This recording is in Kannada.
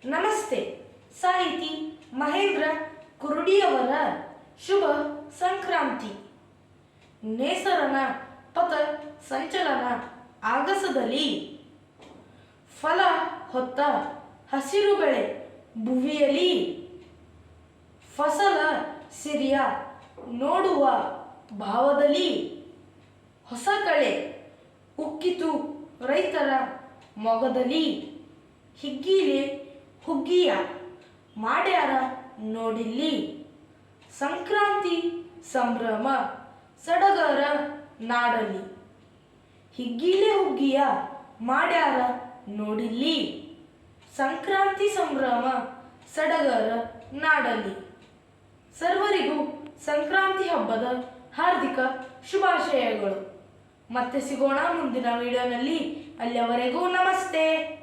ನಮಸ್ತೆ. ಸಾಹಿತಿ ಮಹೇಂದ್ರ ಕುರುಡಿಯವರ ಶುಭ ಸಂಕ್ರಾಂತಿ. ನೇಸರನ ಪಥ ಸಂಚಲನ ಆಗಸದಲ್ಲಿ ಫಲ ಹೊತ್ತ ಹಸಿರು ಬೆಳೆ ಭುವಿಯಲ್ಲಿ ಫಸಲ ಸಿರಿಯ ನೋಡುವ ಭಾವದಲ್ಲಿ ಹೊಸ ಕಳೆ ಉಕ್ಕಿತು ರೈತರ ಮೊಗದಲ್ಲಿ. ಹಿಗ್ಗಿಲೆ ಹುಗ್ಗಿಯ ಮಾಡ್ಯಾರ ನೋಡಿಲ್ಲಿ, ಸಂಕ್ರಾಂತಿ ಸಂಭ್ರಮ ಸಡಗರ ನಾಡಲ್ಲಿ. ಹಿಗ್ಗಿಲೆ ಹುಗ್ಗಿಯ ಮಾಡ್ಯಾರ ನೋಡಿಲ್ಲಿ, ಸಂಕ್ರಾಂತಿ ಸಂಭ್ರಮ ಸಡಗರ ನಾಡಲ್ಲಿ. ಸರ್ವರಿಗೂ ಸಂಕ್ರಾಂತಿ ಹಬ್ಬದ ಹಾರ್ದಿಕ ಶುಭಾಶಯಗಳು. ಮತ್ತೆ ಸಿಗೋಣ ಮುಂದಿನ ವಿಡಿಯೋನಲ್ಲಿ. ಅಲ್ಲಿಯವರೆಗೂ ನಮಸ್ತೆ.